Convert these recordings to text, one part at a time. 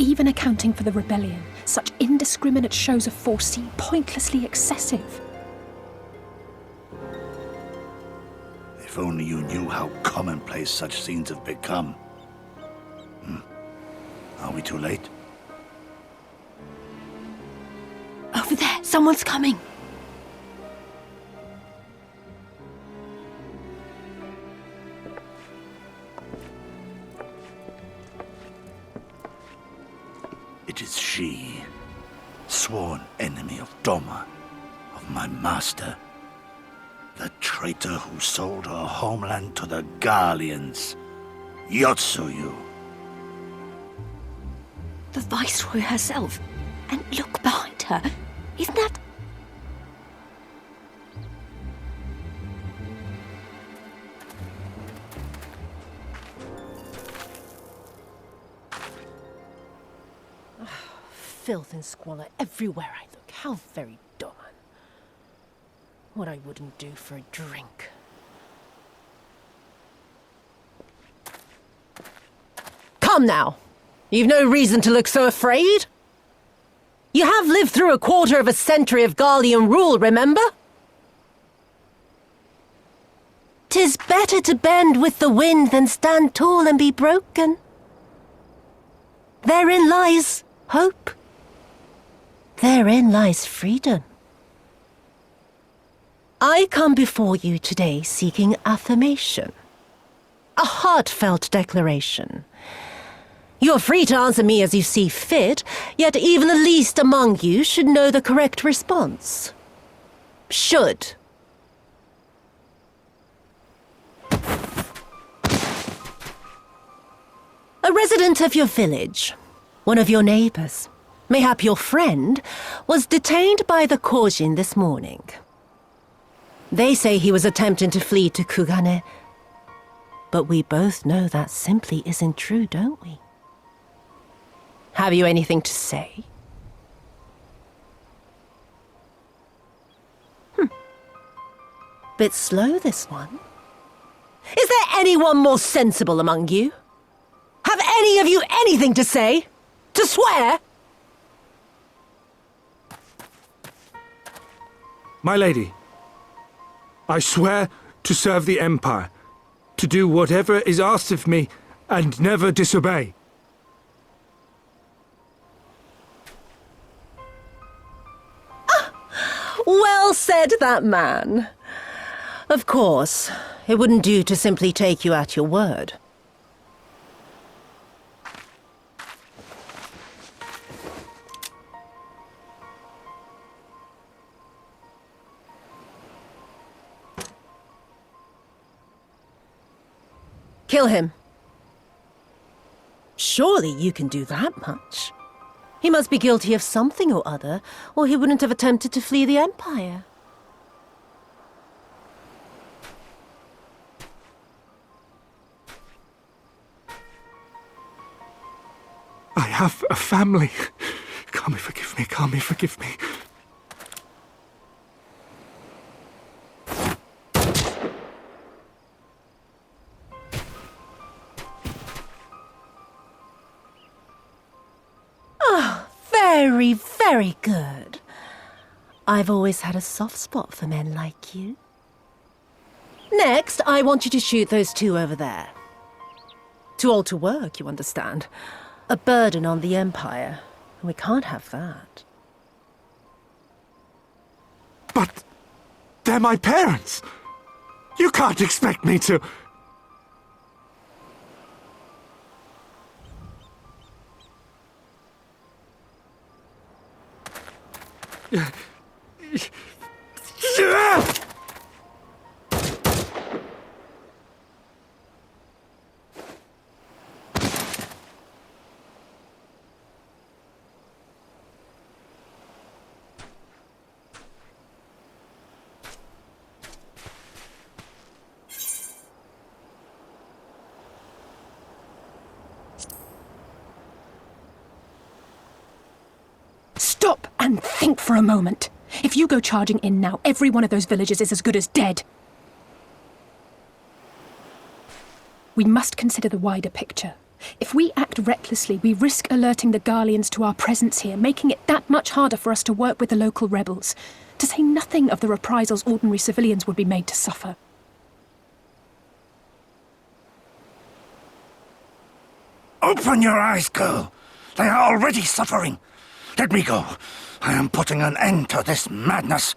Even accounting for the rebellion, such indiscriminate shows of force seem pointlessly excessive. If only you knew how commonplace such scenes have become. Are we too late? Over there, someone's coming. It is she. sworn enemy of Doma, of my master. The traitor who sold her homeland to the Garleans, Yotsuyu. The Viceroy herself. And look behind her. Isn't that... Filth and squalor everywhere I look. How very Doman. What I wouldn't do for a drink. Come now. You've no reason to look so afraid. You have lived through a quarter of a century of Garlean rule, remember? 'Tis better to bend with the wind than stand tall and be broken. Therein lies hope. Therein lies freedom. I come before you today seeking affirmation. A heartfelt declaration. You're free to answer me as you see fit, yet even the least among you should know the correct response. Should. A resident of your village, one of your neighbors, mayhap your friend, was detained by the Kojin this morning. They say he was attempting to flee to Kugane, but we both know that simply isn't true, don't we? Have you anything to say? Bit slow, this one. Is there anyone more sensible among you? Have any of you anything to say? To swear? My lady, I swear to serve the Empire, to do whatever is asked of me, and never disobey. Well said, that man. Of course, it wouldn't do to simply take you at your word. Kill him. Surely you can do that much. He must be guilty of something or other, or he wouldn't have attempted to flee the Empire. I have a family. Kami, forgive me. Kami, forgive me. Very, very good. I've always had a soft spot for men like you. Next, I want you to shoot those two over there. Too old to work, you understand. A burden on the Empire. We can't have that. But they're my parents. You can't expect me to... Stop and think for a moment. If you go charging in now, every one of those villagers is as good as dead. We must consider the wider picture. If we act recklessly, we risk alerting the Garleans to our presence here, making it that much harder for us to work with the local rebels, to say nothing of the reprisals ordinary civilians would be made to suffer. Open your eyes, girl. They are already suffering. Let me go. I am putting an end to this madness.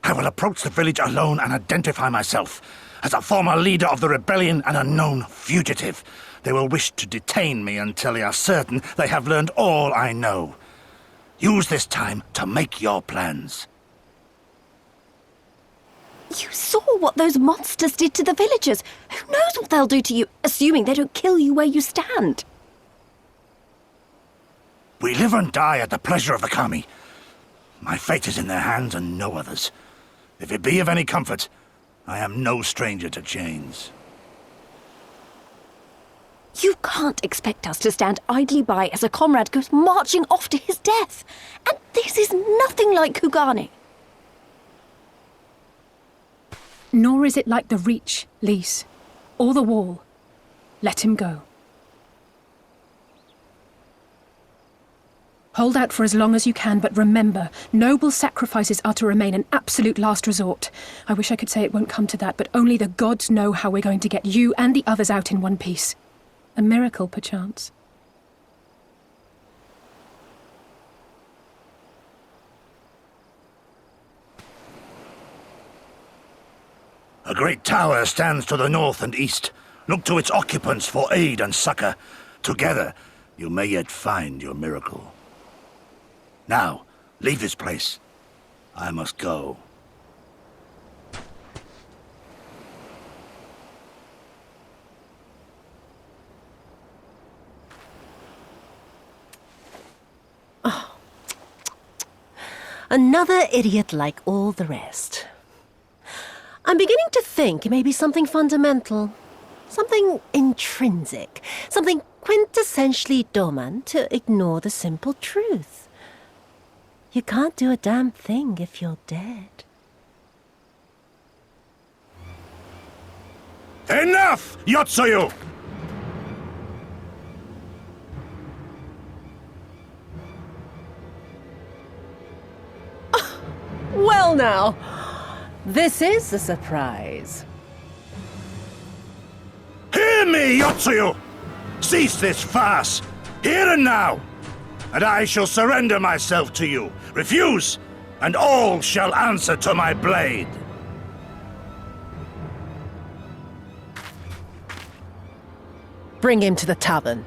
I will approach the village alone and identify myself as a former leader of the rebellion and a known fugitive. They will wish to detain me until they are certain they have learned all I know. Use this time to make your plans. You saw what those monsters did to the villagers. Who knows what they'll do to you, assuming they don't kill you where you stand? We live and die at the pleasure of the Kami. My fate is in their hands and no others. If it be of any comfort, I am no stranger to chains. You can't expect us to stand idly by as a comrade goes marching off to his death. And this is nothing like Kugani. Nor is it like the Reach, Lys, or the Wall. Let him go. Hold out for as long as you can, but remember, noble sacrifices are to remain an absolute last resort. I wish I could say it won't come to that, but only the gods know how we're going to get you and the others out in one piece. A miracle, perchance. A great tower stands to the north and east. Look to its occupants for aid and succor. Together, you may yet find your miracle. Now, leave this place. I must go. Another idiot like all the rest. I'm beginning to think it may be something fundamental, something intrinsic, something quintessentially Doman to ignore the simple truth. You can't do a damn thing if you're dead. Enough, Yotsuyu! Well now, this is a surprise. Hear me, Yotsuyu! Cease this farce, here and now, and I shall surrender myself to you. Refuse, and all shall answer to my blade. Bring him to the tavern.